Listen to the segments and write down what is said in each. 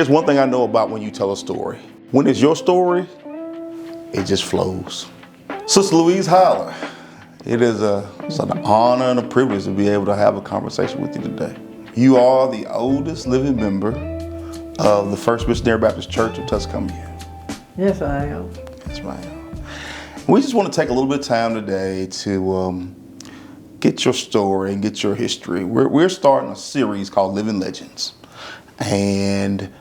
Here's one thing I know about when you tell a story. When it's your story, it just flows. Sister Louise Hyler, it's an honor and a privilege to be able to have a conversation with you today. You are the oldest living member of the First Missionary Baptist Church of Tuscumbia. Yes, I am. Yes, ma'am. We just want to take a little bit of time today to get your story and get your history. We're starting a series called Living Legends. And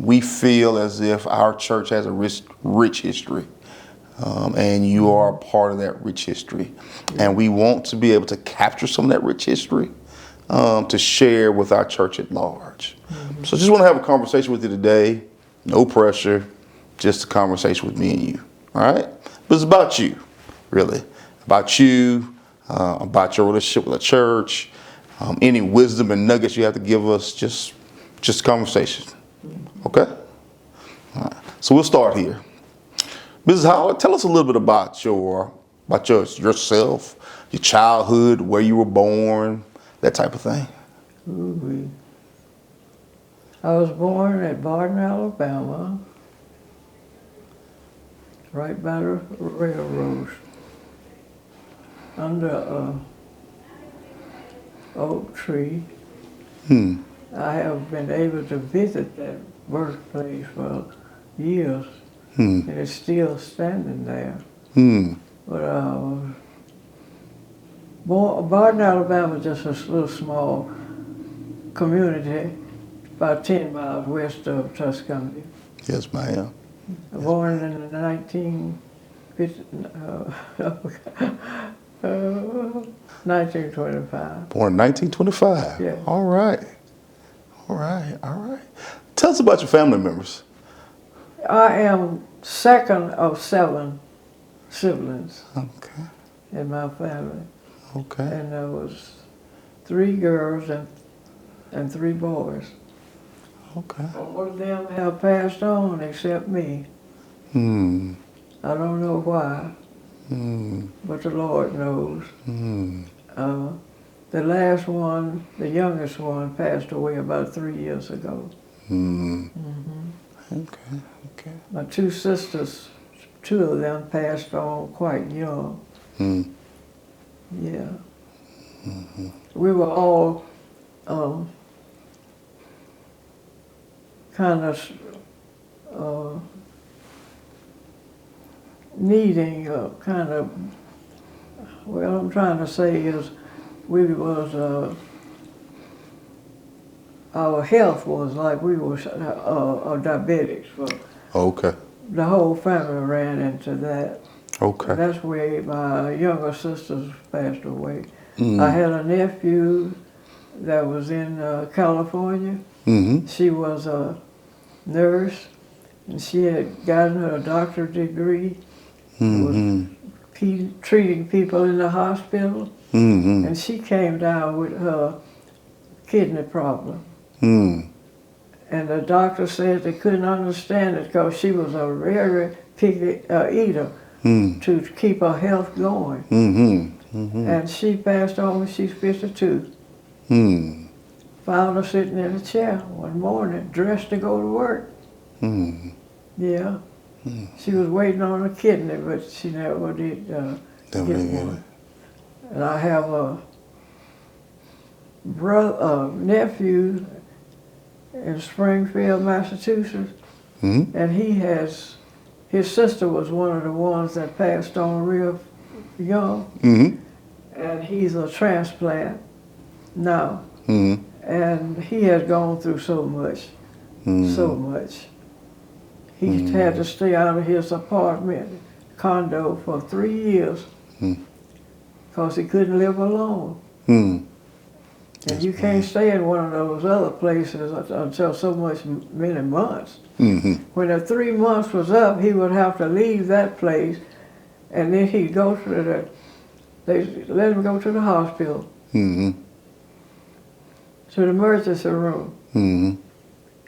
we feel as if our church has a rich history. And you are a part of that rich history. And we want to be able to capture some of that rich history to share with our church at large. Mm-hmm. So just want to have a conversation with you today. No pressure, just a conversation with me and you. All right? But it's about you, really. About you, about your relationship with the church, any wisdom and nuggets you have to give us, just conversation. Okay? All right. So we'll start here. Mrs. Howard, tell us a little bit about yourself, your childhood, where you were born, that type of thing. Ooh-wee. I was born at Barton, Alabama, right by the railroad, under an oak tree. I have been able to visit that birthplace for years, and it's still standing there. But Barton, Alabama is just a little small community, about 10 miles west of Tuscumbia. Yes, ma'am. Born in the 1925. Born in 1925? Yeah. All right. Tell us about your family members. I am second of 7 siblings in my family. Okay. And there was 3 girls and 3 boys. Okay. All of them have passed on except me. I don't know why, but the Lord knows. The last one, the youngest one, passed away about 3 years ago. Okay. My 2 sisters, 2 of them passed on quite young. Yeah. We were all kind of needing what I'm trying to say is we was, our health was like we were diabetics. Okay. The whole family ran into that. Okay. That's where my younger sisters passed away. I had a nephew that was in California. She was a nurse, and she had gotten her doctorate degree. Was treating people in the hospital, and she came down with her kidney problem. And the doctor said they couldn't understand it because she was a very picky eater to keep her health going. And she passed on when she's 52. Found her sitting in a chair one morning, dressed to go to work. Yeah. She was waiting on a kidney, but she never did get one. And I have a nephew in Springfield, Massachusetts, and his sister was one of the ones that passed on real young, and he's a transplant now, and he has gone through so much. He had to stay out of his apartment, condo, for 3 years because he couldn't live alone. And you can't stay in one of those other places until many months. When the 3 months was up, he would have to leave that place, and then he'd go to they let him go to the hospital, to the emergency room.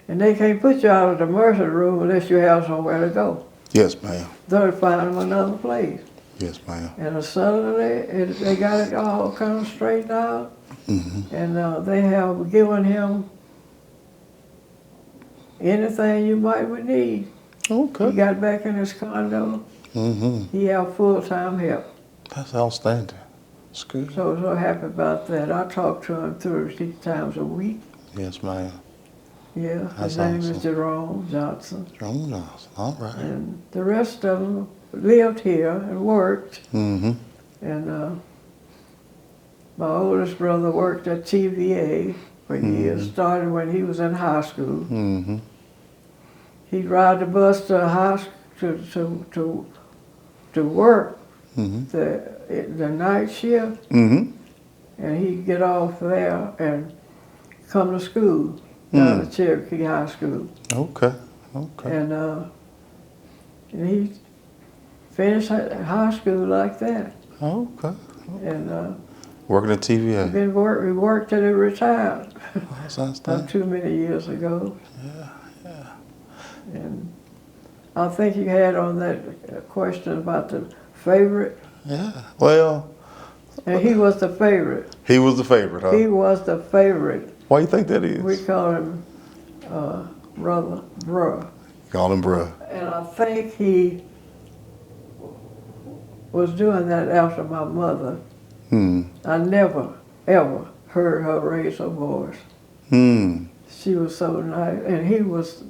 And they can't put you out of the emergency room unless you have somewhere to go. Yes, ma'am. They'll find him another place. Yes, ma'am. And suddenly, they got it all kind of straightened out. And they have given him anything you might would need. Okay. He got back in his condo. He had full-time help. That's outstanding. That's good. So happy about that. I talk to him 3 times a week. Yes, ma'am. Yeah, That's his name awesome. is Jerome Johnson. Jerome Johnson. All right. And the rest of them lived here and worked. And my oldest brother worked at TVA for years, started when he was in high school. He'd ride the bus to work the night shift, and he'd get off there and come to school down at Cherokee High School. Okay. And he finished high school like that. Okay. And Working at TVA. we worked till he retired. That's Not outstanding. too many years ago. Yeah. And I think you had on that question about the favorite. Yeah. Well, And he was the favorite. he was the favorite, huh? He was the favorite. Why you think that is? We call him Brother Bruh. Call him bruh. And I think he was doing that after my mother. I never, ever heard her raise her voice. She was so nice, and he was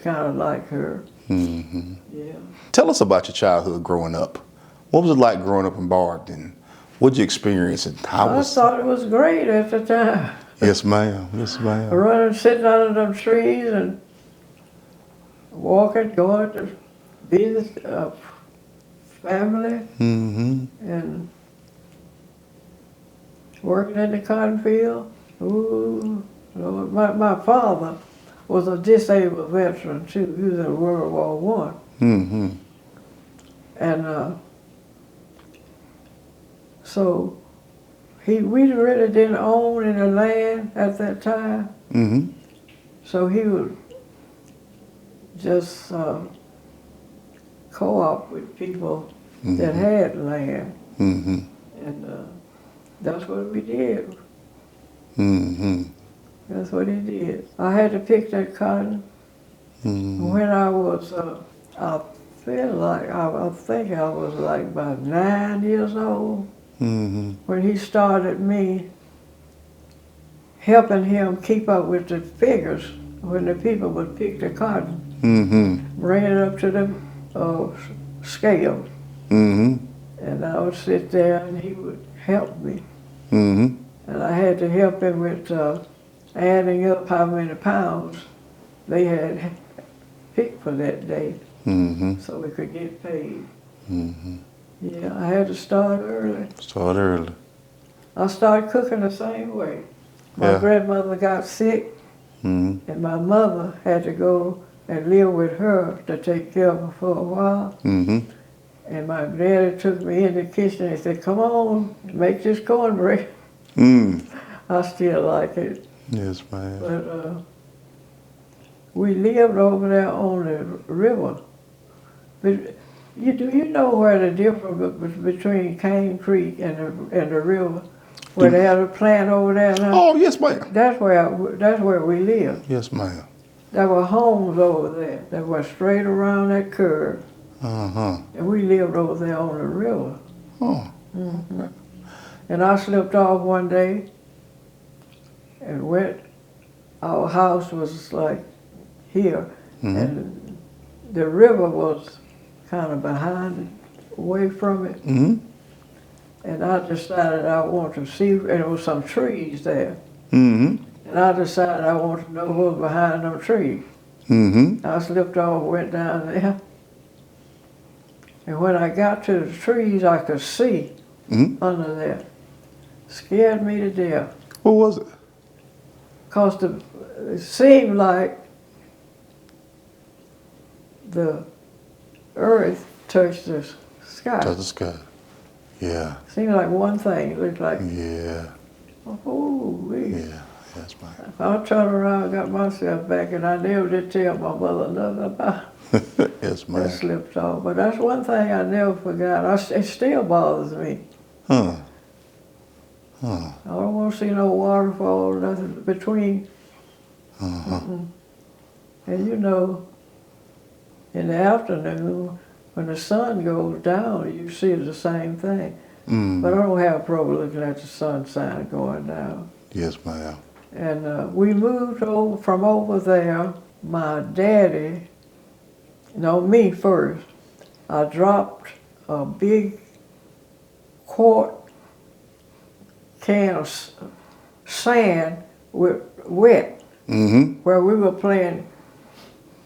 kind of like her. Yeah. Tell us about your childhood growing up. What was it like growing up in Barton? What did you experience and how I was? thought it was great at the time. Yes, ma'am. Yes, ma'am. Running, sitting under them trees and walking, going to visit family, and working in the cotton field. Ooh, Lord. My father was a disabled veteran too. He was in World War I. And so we really didn't own any land at that time. So he would just co-op with people that had land. And that's what we did. That's what he did. I had to pick that cotton. When I was, I think I was like about 9 years old, when he started me helping him keep up with the figures when the people would pick the cotton, bring it up to the scale. And I would sit there and he would help me. And I had to help him with adding up how many pounds they had picked for that day, so we could get paid. Yeah, I had to start early. Start early. I started cooking the same way. My grandmother got sick, and my mother had to go and live with her to take care of her for a while. And my daddy took me in the kitchen and said, "Come on, make this cornbread." I still like it. Yes, ma'am. But we lived over there on the river. But you know where the difference between Cane Creek and the river, where they had a plant over there now? Oh, yes, ma'am. That's where we lived. Yes, ma'am. There were homes over there that went straight around that curve. And we lived over there on the river. And I slipped off one day and went. Our house was like here, and the river was kind of behind it, away from it. And I decided I wanted to see, and there was some trees there. And I decided I wanted to know what was behind them trees. I slipped off, went down there. And when I got to the trees, I could see under there. Scared me to death. What was it? Because it seemed like the earth touched the sky. Touch the sky. Yeah. Seemed like one thing. It looked like, Yeah. oh, Yeah. Yes, ma'am. I turned around and got myself back, and I never did tell my mother nothing about it. Yes, I ma'am. slipped off. But that's one thing I never forgot. It still bothers me. I don't want to see no waterfall or nothing between. And you know, in the afternoon, when the sun goes down, you see the same thing. But I don't have a problem looking at the sun sign going down. Yes, ma'am. And we moved over from over there. My daddy, no, me first. I dropped a big quart can of sand with wet, where we were playing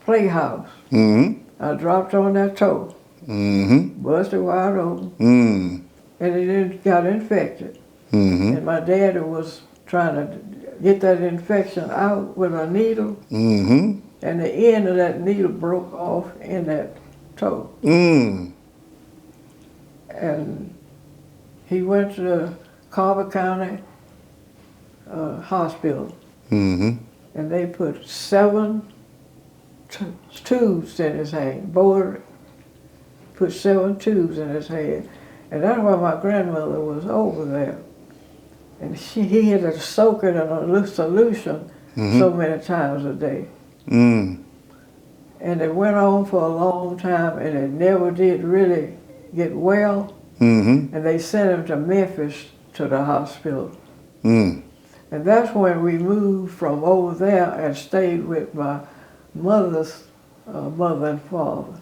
playhouse. I dropped on that toe, busted wide open, and it got infected. And my daddy was trying to get that infection out with a needle, and the end of that needle broke off in that toe. And he went to the Carver County Hospital, and they put 7 tubes in his head. Board put 7 tubes in his head, and that's why my grandmother was over there. And he had to soak it in a solution so many times a day. And it went on for a long time, and it never did really get well. And they sent him to Memphis to the hospital. And that's when we moved from over there and stayed with my mother's mother and father.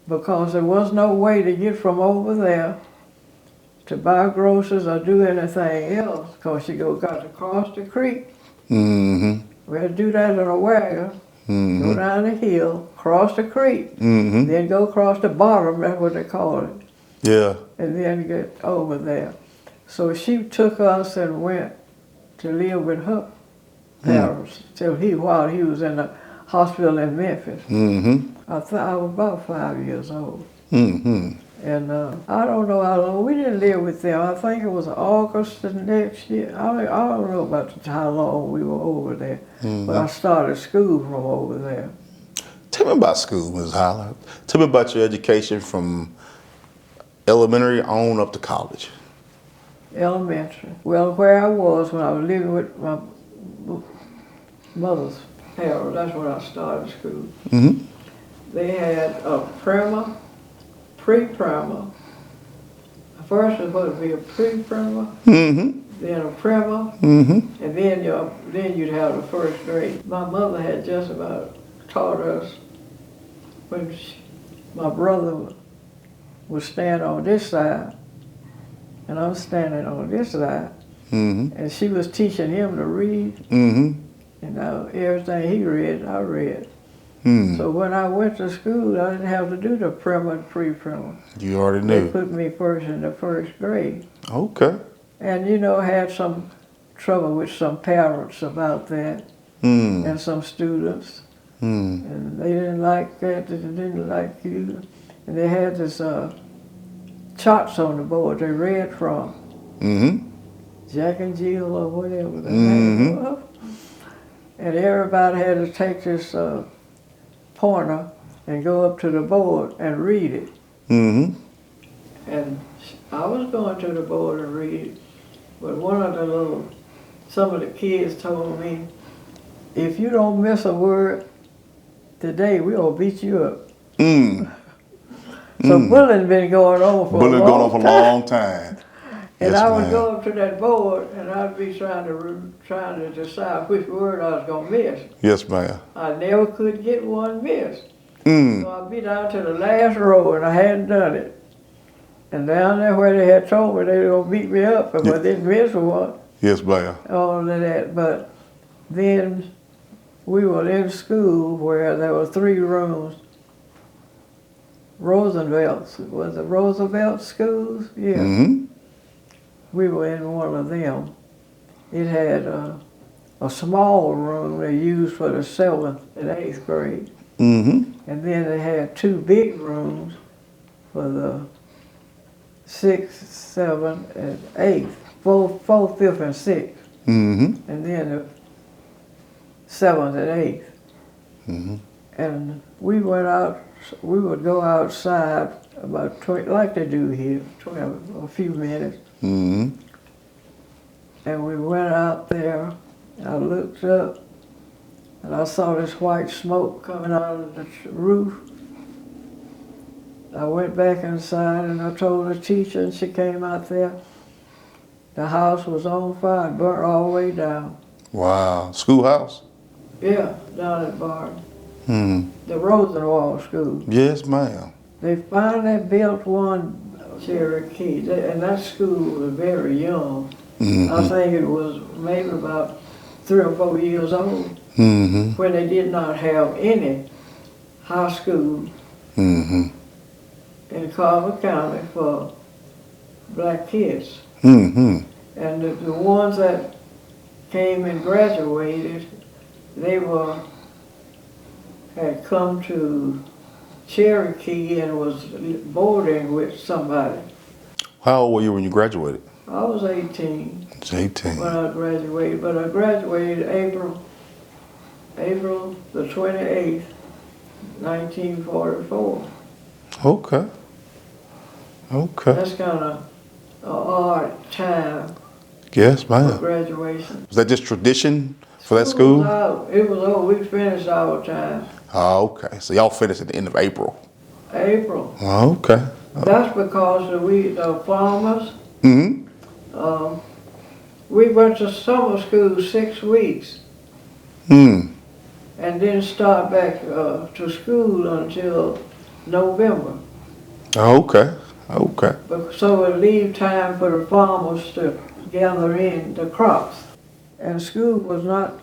Because there was no way to get from over there to buy groceries or do anything else, because you got to cross the creek. We had to do that in a wagon, go down the hill, cross the creek, then go across the bottom, that's what they call it. Yeah. And then get over there. So she took us and went to live with her parents while he was in the hospital in Memphis. I was about 5 years old. And I don't know how long, we didn't live with them. I think it was August the next year. I don't know about how long we were over there. But I started school from over there. Tell me about school, Ms. Hyler. Tell me about your education from elementary on up to college. Elementary. Well, where I was when I was living with my mother's parents, that's when I started school. They had a primer, pre-primer. First it was supposed to be a pre-primer, then a primer, and then you'd have the first grade. My mother had just about taught us when my brother would stand on this side, and I'm standing on this side, and she was teaching him to read, and everything he read, I read. So when I went to school, I didn't have to do the primer and pre-primer. You already knew. They put me first in the first grade. Okay. And I had some trouble with some parents about that, and some students. And they didn't like that, they didn't like you. And they had this charts on the board they read from. Jack and Jill or whatever the name was. And everybody had to take this pointer and go up to the board and read it. And I was going to the board and read it, but some of the kids told me, if you don't miss a word today, we'll beat you up. So bullying been going on for a long time. And Yes, I would ma'am. go up to that board and I'd be trying to decide which word I was gonna miss. Yes, ma'am. I never could get one missed. So I'd be down to the last row and I hadn't done it. And down there where they had told me they were gonna beat me up if I didn't miss one. Yes, ma'am. All of that. But then we were in school where there were 3 rooms. Roosevelt's, was it Roosevelt schools? Yeah. We were in one of them. It had a small room they used for the 7th and 8th grade. And then they had 2 big rooms for the 6th, 7th, and 8th, 4th, 5th, and 6th. And then the 7th and 8th. And we would go outside about 20, like they do here, a few minutes. And we went out there, I looked up, and I saw this white smoke coming out of the roof. I went back inside and I told the teacher, and she came out there. The house was on fire, burnt all the way down. Wow. Schoolhouse? Yeah, down at Barton. Hmm. The Rosenwald School. Yes, ma'am. They finally built one Cherokee, and that school was very young. Mm-hmm. I think it was maybe about 3 or 4 years old Mm-hmm. when they did not have any high school Mm-hmm. in Carver County for black kids. Mm-hmm. And the ones that came and graduated, they had come to Cherokee and was boarding with somebody. How old were you when you graduated? I was 18 It's 18. when I graduated, but I graduated April the 28th, 1944. Okay. Okay. That's kind of an odd time Yes, for ma'am. graduation. Was that just tradition for that Was school? out. It was over. We finished our time. Oh, okay. So y'all finished at the end of April. April. Oh, okay. That's because the farmers, Mm-hmm. we went to summer school 6 weeks Hmm. and didn't start back to school until November. Oh, okay. Okay. So it leave time for the farmers to gather in the crops. And school was not,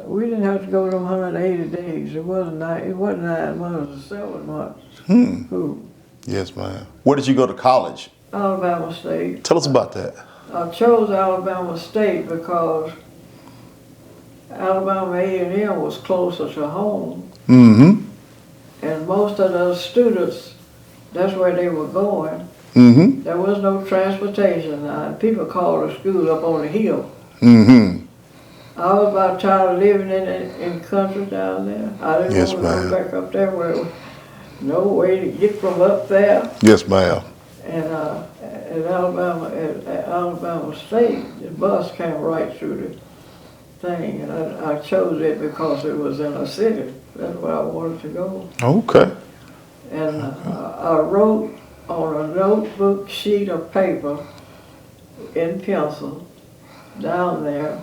we didn't have to go to 180 days. It wasn't 9 months or 7 months. Hmm. School. Yes, ma'am. Where did you go to college? Alabama State. Tell us about that. I chose Alabama State because Alabama A&M was closer to home, Mm-hmm. and most of the students, that's where they were going. Mm-hmm. There was no transportation. People called the school up on the hill. Mm-hmm. I was about tired of living in country down there. I didn't Yes, want to ma'am. go back up there where there was no way to get from up there. Yes, ma'am. And at Alabama State, the bus came right through the thing, and I chose it because it was in a city. That's where I wanted to go. Okay. And I wrote on a notebook sheet of paper in pencil down there,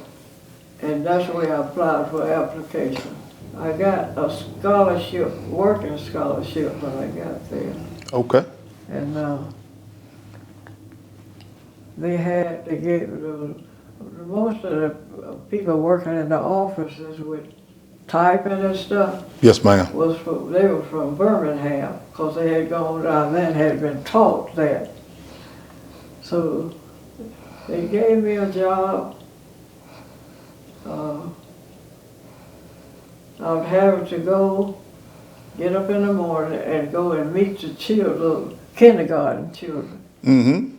and that's the way I applied for application. I got a scholarship, working scholarship when I got there. Okay. And they gave most of the people working in the offices with typing and stuff Yes, ma'am. they were from Birmingham because they had gone down there and had been taught that. So they gave me a job. I was having to get up in the morning and go and meet the children, kindergarten children. Mm-hmm.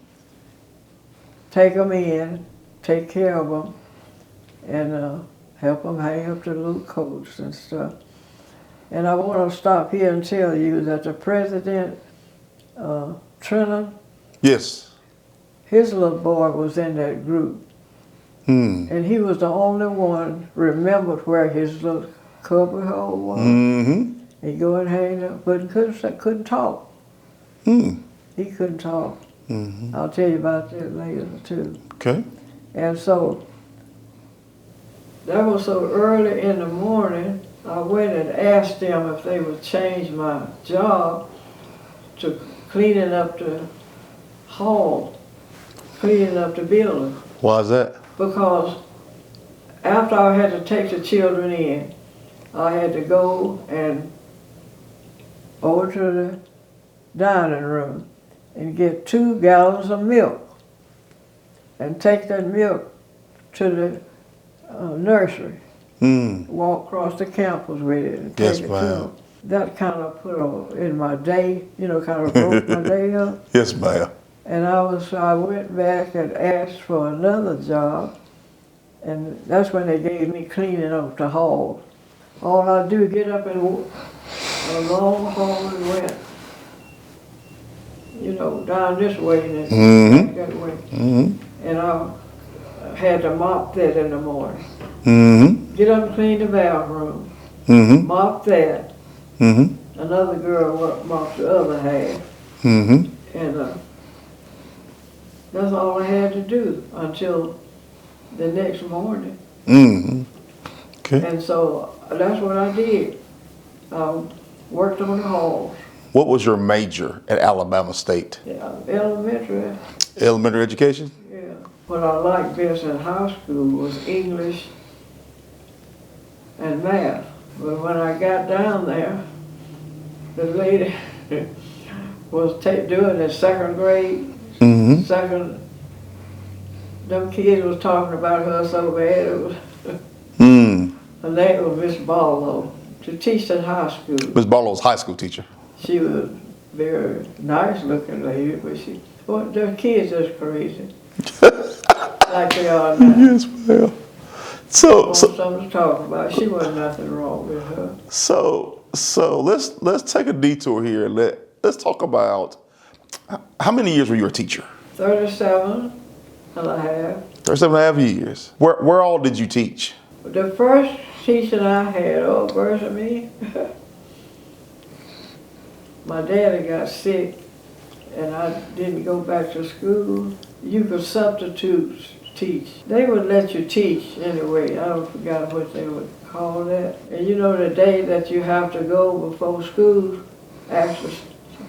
Take them in, take care of them, and help them hang up their little coats and stuff. And I want to stop here and tell you that the president, Trenton, Yes. his little boy was in that group. Hmm. And he was the only one remembered where his little cupboard hole was. Mm-hmm. He'd go and hang up, but he couldn't talk. Hmm. He couldn't talk. Mm-hmm. I'll tell you about that later, too. Okay. And so, that was so early in the morning, I went and asked them if they would change my job to cleaning up the hall, cleaning up the building. Why is that? Because after I had to take the children in, I had to go and over to the dining room and get 2 gallons of milk and take that milk to the nursery. Hmm. Walk across the campus with it and Yes, take it to ma'am. them. That kind of put in my day, kind of broke my day up. Yes, ma'am. And I went back and asked for another job, and that's when they gave me cleaning up the hall. All I do is get up and walk a long hall and went, down this way and then Mm-hmm. back that way. Mm-hmm. And I had to mop that in the morning. Mm-hmm. get up and clean the bathroom, Mm-hmm. mop that. Mm-hmm. Another girl mopped the other half. Mm-hmm. And that's all I had to do until the next morning. Mm-hmm. Okay. And so that's what I did. Worked on the halls. What was your major at Alabama State? Yeah, elementary. Elementary education? Yeah. What I liked best in high school was English and math. But when I got down there, the lady was doing the second grade. Mm-hmm. Them kids was talking about her so bad. It was, Mm. her name was Miss Barlow, to teach at high school. Ms. Barlow's high school teacher. She was a very nice looking lady, but the kids is crazy. Like they are now. Yes, ma'am. So Something to talk about. She wasn't nothing wrong with her. So let's take a detour here. Let's talk about how many years were you a teacher? 37 and a half. 37 and a half years. Where all did you teach? The first teaching I had, my daddy got sick and I didn't go back to school. You could substitute teach. They would let you teach anyway. I don't forget what they would call that. And you know the day that you have to go before school actually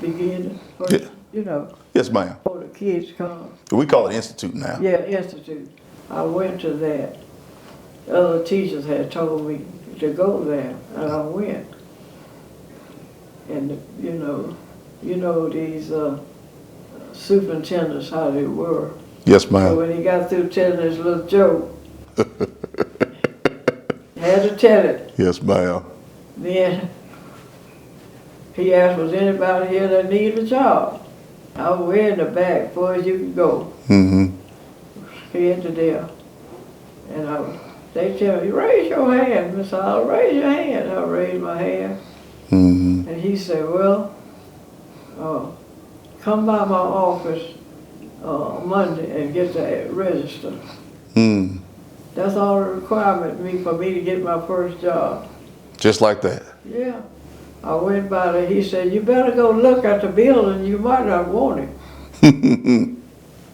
begin, Yeah. you know, Yes, ma'am. before the kids come. We call it institute now. Yeah, institute. I went to that. Other teachers had told me to go there, and I went. And you know these superintendents how they were. Yes, So ma'am. when he got through telling his little joke, had to tell it. Yes, ma'am. Then he asked, was anybody here that need a job? I was way in the back, far as you could go. Mm-hmm. Head to there. And they tell me, raise your hand, Miss Hyler, raise your hand. I raised my hand. Mm-hmm. And he said, well, come by my office Monday and get the register. Mm. That's all the requirement for me to get my first job. Just like that. Yeah. I went by there, he said, you better go look at the building, you might not want it.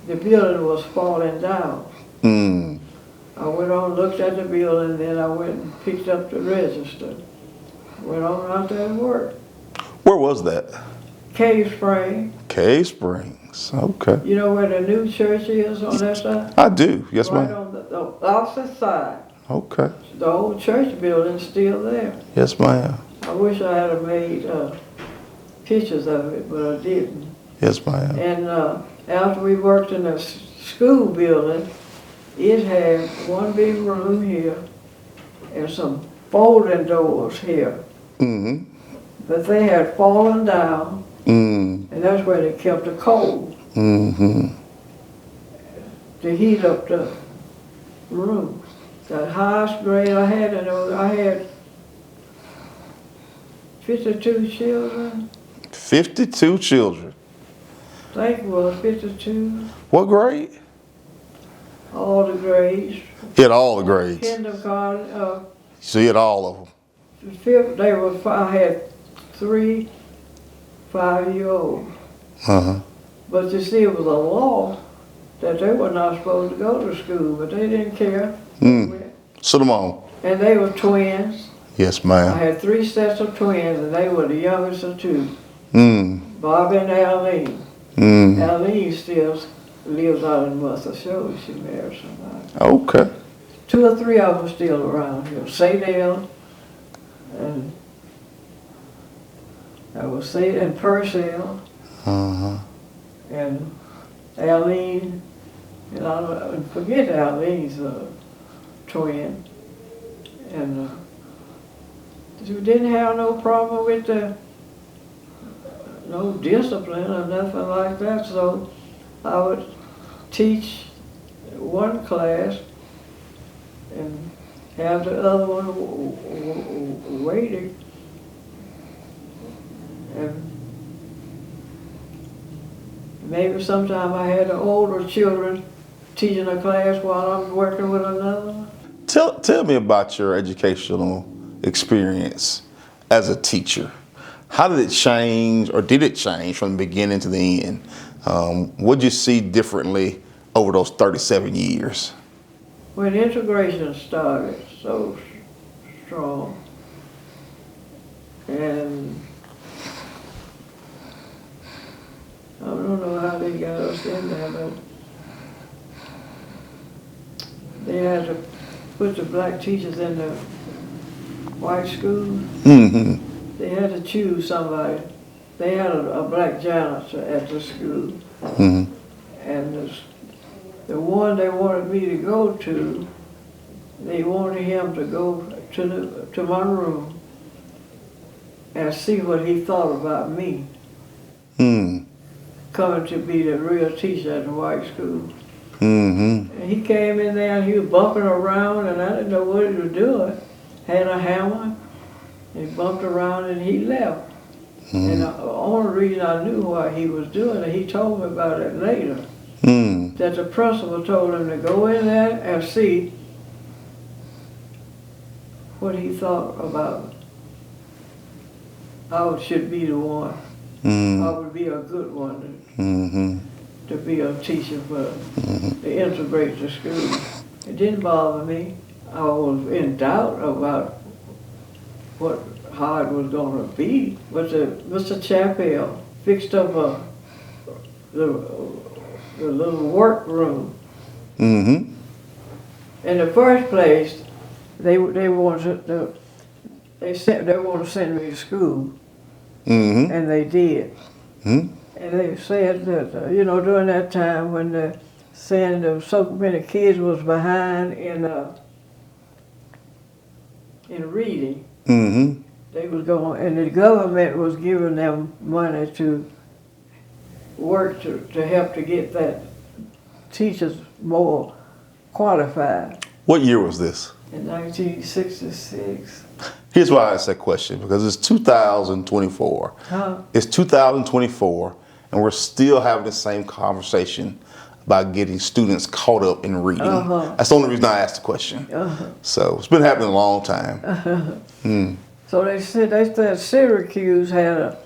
The building was falling down. Mm. I went on, looked at the building, then I went and picked up the register. Went on out there and worked. Where was that? Cave Spring. Cave Springs. Okay. You know where the new church is on that side? I do. Yes, Right ma'am. on the opposite side. Okay. The old church building's still there. Yes, ma'am. I wish I had made pictures of it, but I didn't. Yes, ma'am. And after we worked in the school building, it had one big room here and some folding doors here. Mm-hmm. But they had fallen down, Mm. and that's where they kept the coal Mm-hmm. to heat up the room. The highest grade I had, I had 52 children. 52 children. I think it was 52. What grade? All the grades. He had all the grades. Kindergarten, So he had all of them. fifth, I had 3 5-year-olds. Uh-huh. But you see, it was a law that they were not supposed to go to school, but they didn't care. Mm. Sit them on. And they were twins. Yes, I ma'am. had 3 sets of twins, and they were the youngest of 2, Mm. Bobby and Arlene. Mm. Arlene still lives out in Muscle Shoals. She married somebody. Okay. 2 or 3 of them still around here. Sadell and and Purcell Uh-huh. and Arlene, and I don't forget Arlene's twin. And we didn't have no problem with no discipline or nothing like that. So I would teach one class and have the other one waiting. And maybe sometime I had the older children teaching a class while I'm working with another one. Tell me about your educational experience as a teacher. How did it change, or did it change from the beginning to the end? What did you see differently over those 37 years? When integration started so strong, and I don't know how they got us in there, but they had to put the black teachers in the white schools. Mm-hmm. They had to choose somebody. They had a black janitor at the school, Mm-hmm. and the one they wanted me to go to, they wanted him to go to my room and see what he thought about me Mm-hmm. coming to be the real teacher at the white school. Mm-hmm. And he came in there and he was bumping around, and I didn't know what he was doing. Had a hammer, and he bumped around and he left. Mm-hmm. And the only reason I knew what he was doing, and he told me about it later, Mm-hmm. that the principal told him to go in there and see what he thought about I should be the one. Mm-hmm. I would be a good one Mm-hmm. to be a teacher for Mm-hmm. to integrate the school. It didn't bother me. I was in doubt about how it was going to be, but Mr. Chappell fixed up the little workroom. Mm-hmm. In the first place, they wanted to send me to school, Mm-hmm. and they did. Mm-hmm. And they said that during that time when saying that so many kids was behind in reading, Mm-hmm. they was going, and the government was giving them money to work to help to get that teachers more qualified. What year was this? In 1966. Here's why I asked that question, because it's 2024. Huh? It's 2024, and we're still having the same conversation about getting students caught up in reading. Uh-huh. That's the only reason I asked the question. Uh-huh. So it's been happening a long time. So they said Syracuse had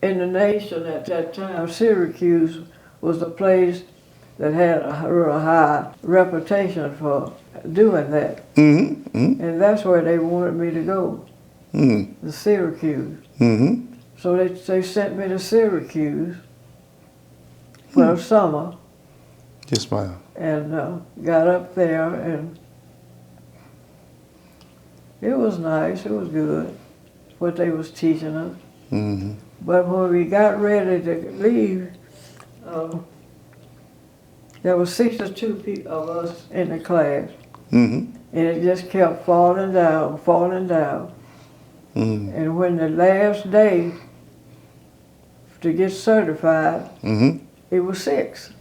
in the nation at that time, Syracuse was the place that had a real high reputation for doing that. Mm-hmm. Mm-hmm. And that's where they wanted me to go, Mm-hmm. the Syracuse. Mm-hmm. So they sent me to Syracuse for the summer, Yes, ma'am. and got up there, and it was nice, it was good, what they was teaching us. Mm-hmm. But when we got ready to leave, there were 62 of us in the class, Mm-hmm. and it just kept falling down, falling down. Mm-hmm. And when the last day to get certified, Mm-hmm. it was 6.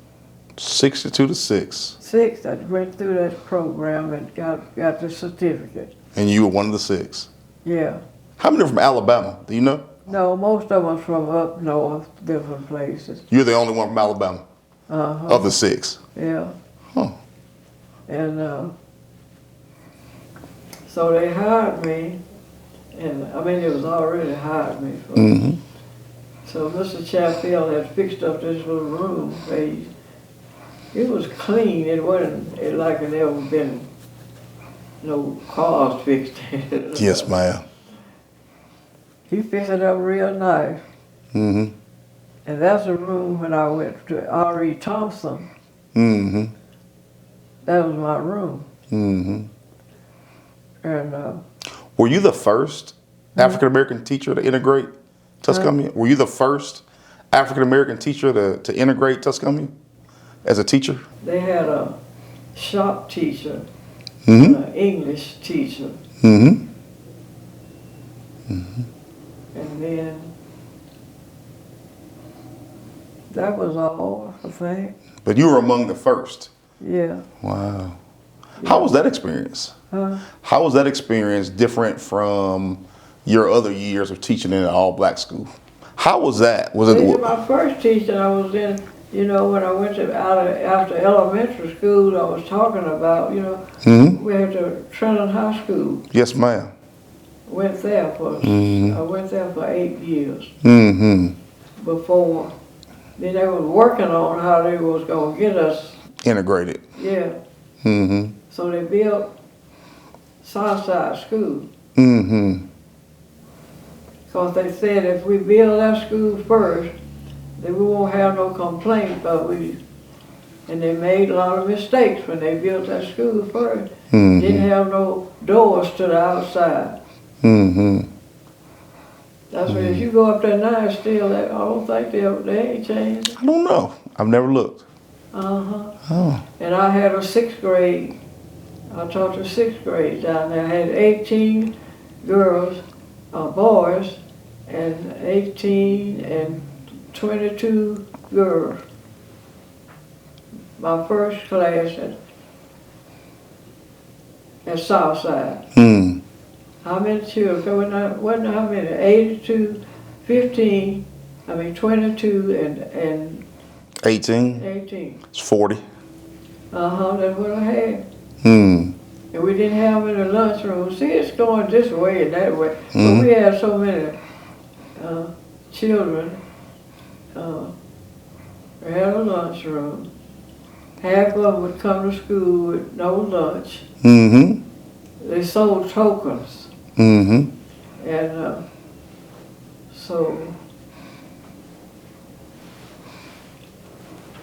62 to 6. 6 that went through that program and got the certificate. And you were one of the 6. Yeah. How many are from Alabama? Do you know? No, most of them from up north, different places. You're the only one from Alabama Uh-huh. of the 6. Yeah. Huh. And so they hired me, and I mean, it was already hired me for. Mm-hmm. So Mr. Chappell had fixed up this little room. It was clean. It wasn't like it ever been no cars fixed in it. Yes, ma'am. He fixed it up real nice. Mm-hmm. And that's the room when I went to R.E. Thompson. Mm-hmm. That was my room. Mm-hmm. And Were you the first African American teacher to integrate Tuscany? Were you the first African American teacher to integrate Tuscany as a teacher? they had a shop teacher, Mm-hmm. an English teacher, Mm-hmm. Mm-hmm. and then that was all, I think. But you were among the first. Yeah. Wow. How was that experience? Huh? How was that experience different from your other years of teaching in an all-black school? How was that? Was This is it? my first teaching I was in. You know, when I went to after elementary school, I was talking about, you know, we had to Trenton High School. Yes, ma'am. Went there for I went there for 8 years before. Then they was working on how they was gonna get us. Integrated. Yeah. So they built Southside School. Because they said if we build that school first, then we won't have no complaints, but and they made a lot of mistakes when they built that school first. Didn't have no doors to the outside. That's why if you go up there now, still, I don't think they ain't changed. I don't know. I've never looked. Oh. And I had a 6th grade. I taught the 6th grade down there. I had 18 girls, boys, and 18 and 22 girls. My first class at Southside. How many children? Wasn't how many? 82, 15, 22 and 18? 18. It's 40. That's what I had. And we didn't have any lunchroom. See, it's going this way and that way. But we had so many children. We had a lunchroom. Half of them would come to school with no lunch. They sold tokens. And so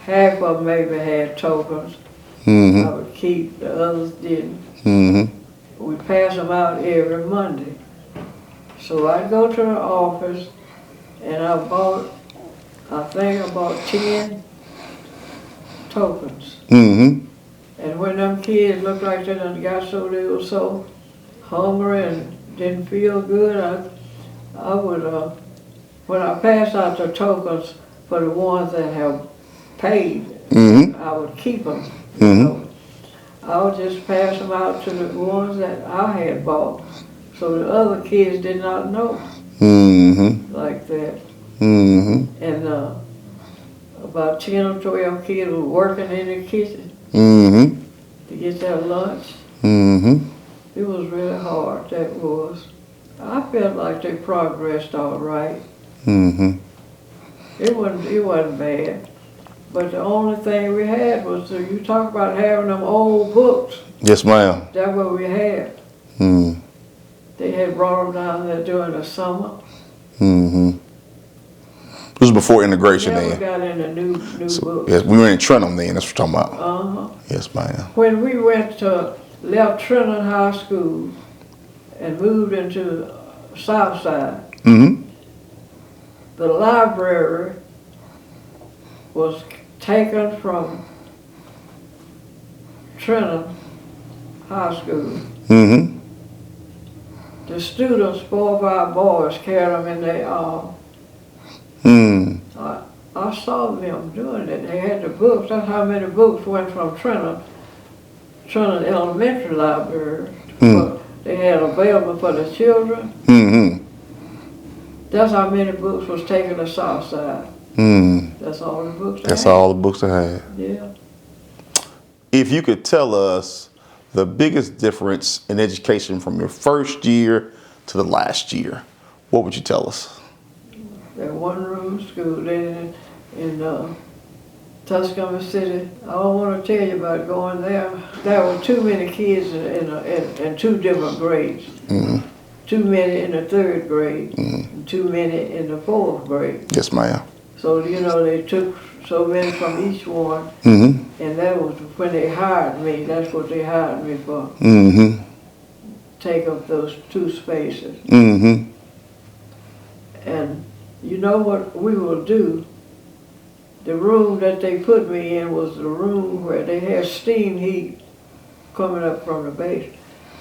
half of them maybe had tokens. I would keep, the others didn't. We pass them out every Monday. So I'd go to the office and I think I bought 10 tokens. And when them kids looked like they done got so they were so hungry and didn't feel good, I would, when I passed out the tokens for the ones that have paid, I would keep them. You know? I would just pass them out to the ones that I had bought, so the other kids did not know like that. And about 10 or 12 kids were working in the kitchen to get their lunch. It was really hard, that was. I felt like they progressed all right. It wasn't bad. But the only thing we had was, you talk about having them old books. Yes, ma'am. That's what we had. They had brought them down there during the summer. This was before integration Never then. got in the new books. Yes, we were in Trenton then, that's what we're talking about. Yes, ma'am. When we left Trenton High School and moved into Southside, the library was taken from Trenton High School. The students, 4 or 5 boys, carried them in their arms. I saw them doing it. They had the books. That's how many books went from Trenton Elementary Library. They had available for the children. That's how many books was taken to Southside. That's all the books. That's all the books I had. Yeah. If you could tell us the biggest difference in education from your first year to the last year, what would you tell us? That one-room school in Tuscaloosa City. I don't want to tell you about going there. There were too many kids in 2 different grades. Too many in the 3rd grade, and too many in the 4th grade. Yes, ma'am. So, you know, they took so many from each one, and that was when they hired me. That's what they hired me for. Take up those 2 spaces. And you know what we will do? The room that they put me in was the room where they had steam heat coming up from the base.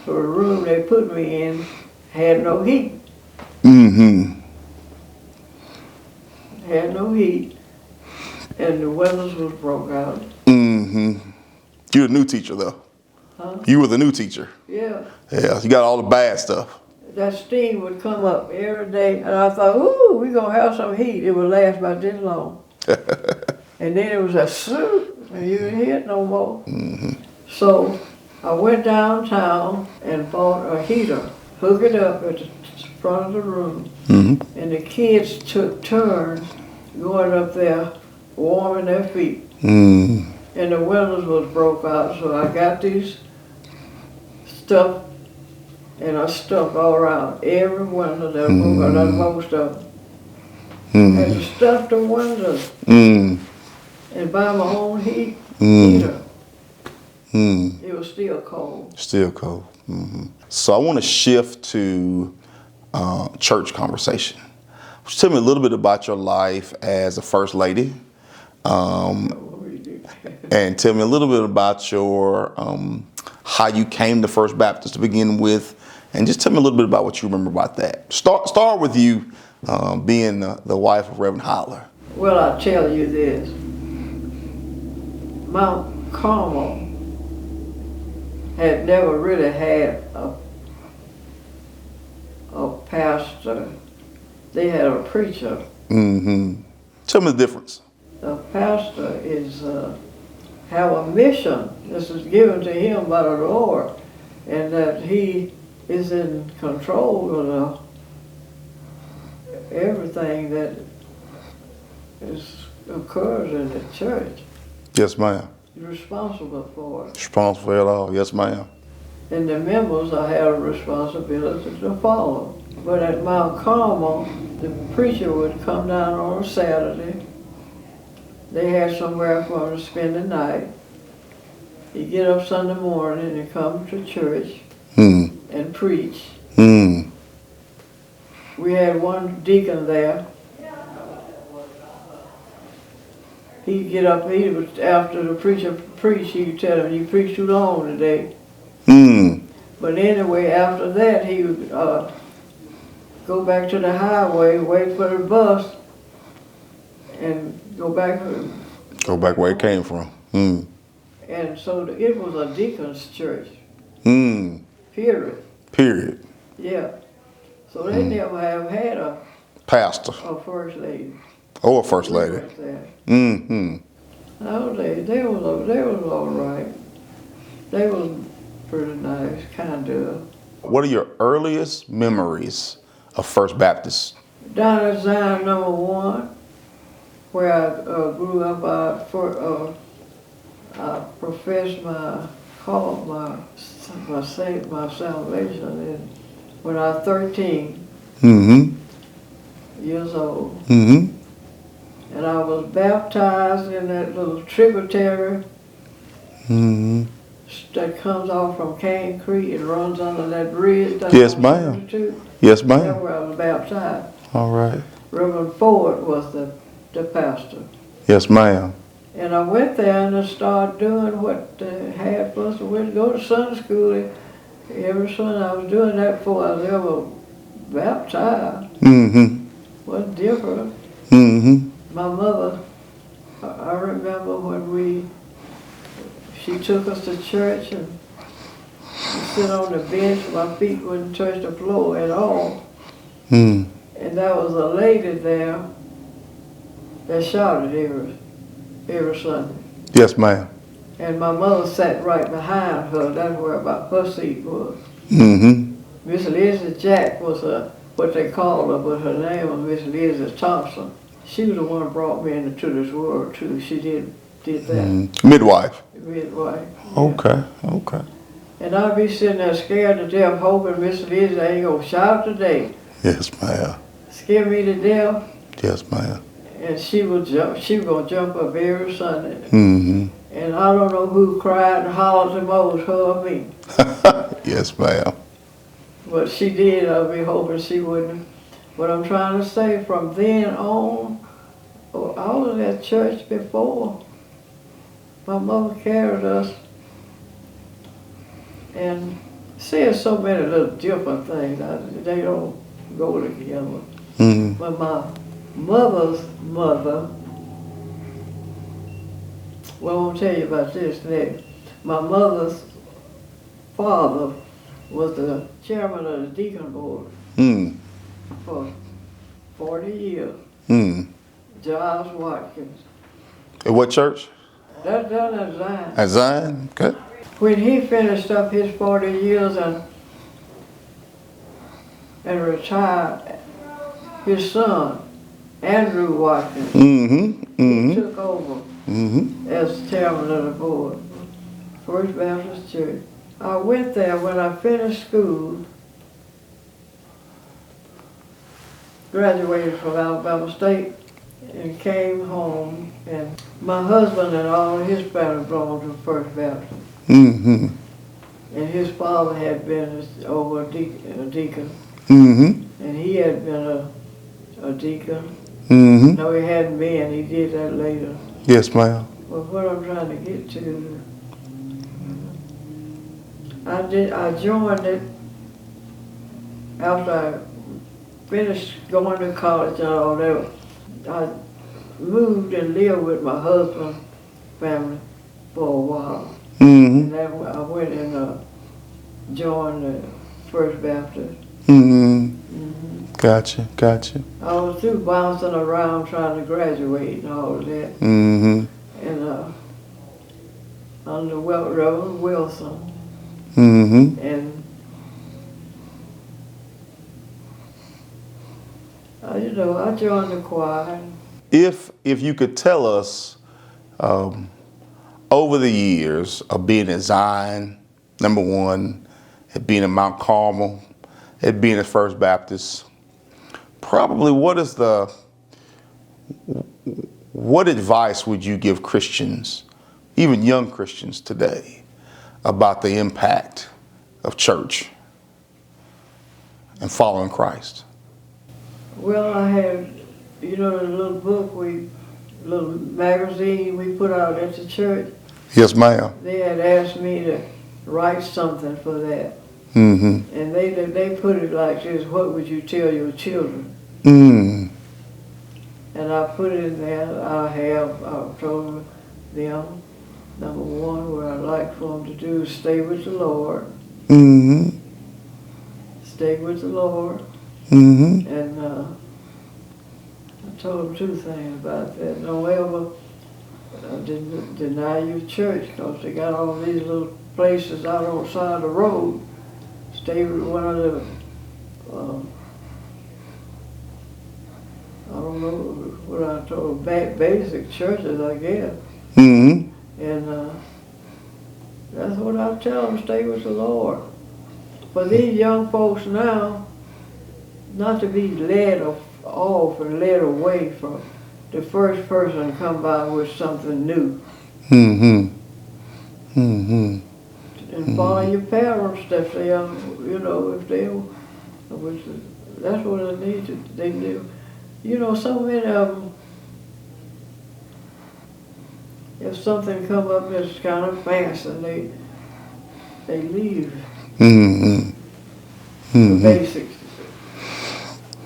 So the room they put me in had no heat. Had no heat, and the windows was broke out. You're the new teacher, though. You were the new teacher. Yeah. Yeah, you got all the bad stuff. That steam would come up every day, and I thought, ooh, we're going to have some heat. It would last about this long. And then it was a suit, and you didn't hear it no more. So I went downtown and bought a heater, hooked it up at the front of the room, and the kids took turns going up there warming their feet. And the windows was broke out, so I got these stuff, and I stuck all around every window that broke out, that's most of them. And to stuff the windows and buy my own heater. It was still cold. Still cold. So I want to shift to church conversation. Tell me a little bit about your life as a first lady, and tell me a little bit about your how you came to First Baptist to begin with, and just tell me a little bit about what you remember about that. Start with you being the wife of Reverend Hyler. Well, I'll tell you this. Mount Carmel had never really had a pastor. They had a preacher. Tell me the difference. A pastor is have a mission. This is given to him by the Lord, and that he is in control of everything that occurs in the church. Yes, ma'am. He's responsible for it. Responsible for it all. Yes, ma'am. And the members I have a responsibility to follow. But at Mount Carmel, the preacher would come down on a Saturday. They had somewhere for him to spend the night. He'd get up Sunday morning and come to church and preach. We had one deacon there. He'd get up, after the preacher preached, he'd tell him, "You preached too long today." But anyway, after that, he would go back to the highway, wait for the bus, and go back. Go back where it came from. And so it was a deacon's church. Period. Period. Yeah. So they never have had a Pastor. first lady. Or a first lady. No, they was all right. They was pretty nice, kind of. What are your earliest memories of First Baptist? Down at Zion number 1, where I grew up, I professed my salvation when I was 13 years old. And I was baptized in that little tributary that comes off from Cane Creek and runs under that bridge. Yes, ma'am. Yes, ma'am. That's where I was baptized. All right. Reverend Ford was the pastor. Yes, ma'am. And I went there and I started doing what they had for us. We went to go to Sunday school every Sunday. I was doing that before I was ever baptized. Wasn't different. My mother, I remember when she took us to church and we sit on the bench, my feet wouldn't touch the floor at all. And there was a lady there that shouted every Sunday. Yes, ma'am. And my mother sat right behind her. That's where about her seat was. Miss Lizzie Jack was what they called her, but her name was Miss Lizzie Thompson. She was the one who brought me into this world too. She did that. Midwife. Midwife. Okay. Okay. And I'd be sitting there scared to death, hoping Miss Lizzie ain't gonna shout today. Yes, ma'am. Scare me to death. Yes, ma'am. And she was gonna jump up every Sunday. And I don't know who cried and hollered the most, her or me. Yes, ma'am. But she did. I'd be hoping she wouldn't. What I'm trying to say, from then on, I was at church before. My mother carried us, and see, so many little different things. They don't go together. But my mother's mother, well, I'll tell you about this next. My mother's father was the chairman of the deacon board for 40 years. Giles Watkins. At what church? That's done at Zion. At Zion? Okay. When he finished up his 40 years and retired, his son, Andrew Watkins, he took over as chairman of the board, First Baptist Church. I went there when I finished school, graduated from Alabama State, and came home, and my husband and all his family belonged to First Baptist. And his father had been over a deacon. And he had been a deacon. No, he hadn't been. He did that later. Yes, ma'am. But what I'm trying to get to, I joined it after I finished going to college and all that. I moved and lived with my husband's family for a while. And then I went and joined the First Baptist. Gotcha. I was too bouncing around trying to graduate and all of that. And under Reverend Wilson. And I joined the choir. If you could tell us over the years of being at Zion, number one, at being at Mount Carmel, at being at First Baptist, probably what advice would you give Christians, even young Christians today, about the impact of church and following Christ? Well, I had, the little book little magazine we put out at the church. Yes, ma'am. They had asked me to write something for that. And they put it like this: what would you tell your children? And I put it in there. I told them, number one, what I'd like for them to do is stay with the Lord. Stay with the Lord. And I told them two things about that. Don't ever deny your church, because they got all these little places out on the side of the road. Stay with one of the, I don't know what I told them, basic churches, I guess. And that's what I tell them: stay with the Lord. For these young folks now, not to be led off and led away from the first person to come by with something new. And follow your parents if they are, if they, that's what they do. So many of them, if something come up that's kind of fancy, they leave the basic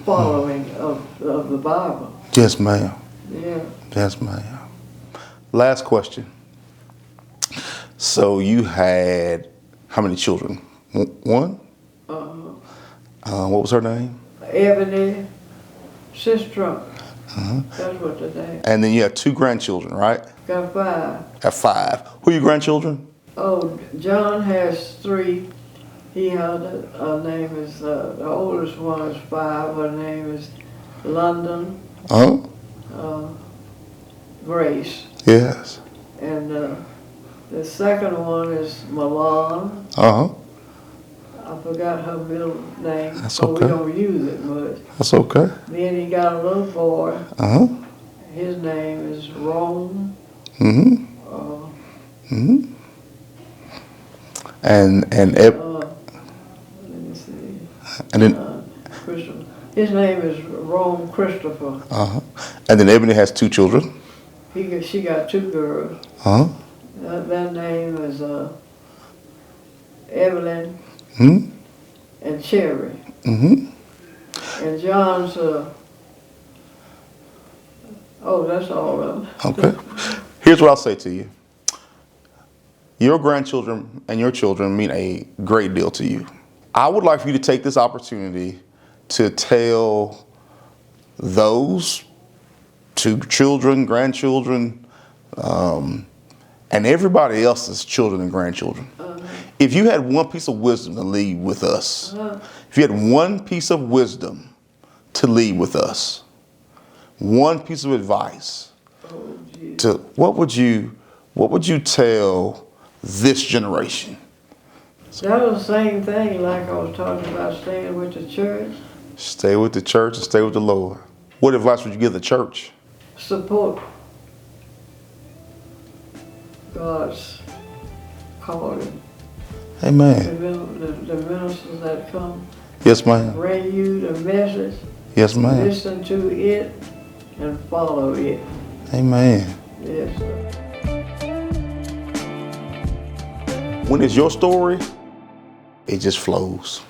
following of the Bible. Yes, ma'am. Yeah. Yes, ma'am. Last question. So you had how many children? One? What was her name? Ebony Sister. That's what the name. And then you have two grandchildren, right? Got 5. At 5. Who are your grandchildren? Oh, John has 3. He had her name is the oldest one is 5. Her name is London. Grace. Yes. And the second one is Milan. I forgot her middle name. That's so okay. We don't use it much. That's okay. Then he got a little boy. His name is Rome. And let me see. And then Christopher. His name is Rome Christopher. And then Ebony has 2 children. She got 2 girls. That name is Evelyn and Cherry. And John's that's all of them. Okay. Here's what I'll say to you. Your grandchildren and your children mean a great deal to you. I would like for you to take this opportunity to tell those 2 children, grandchildren, and everybody else's children and grandchildren. If you had one piece of wisdom to leave with us, if you had one piece of wisdom to leave with us, one piece of advice, what would you tell this generation? That was the same thing like I was talking about, staying with the church. Stay with the church and stay with the Lord. What advice would you give the church? Support God's calling. Amen. The ministers that come Yes, ma'am. bring you the message. Yes, ma'am. Listen to it and follow it. Amen. Yes, sir. When it's your story, it just flows.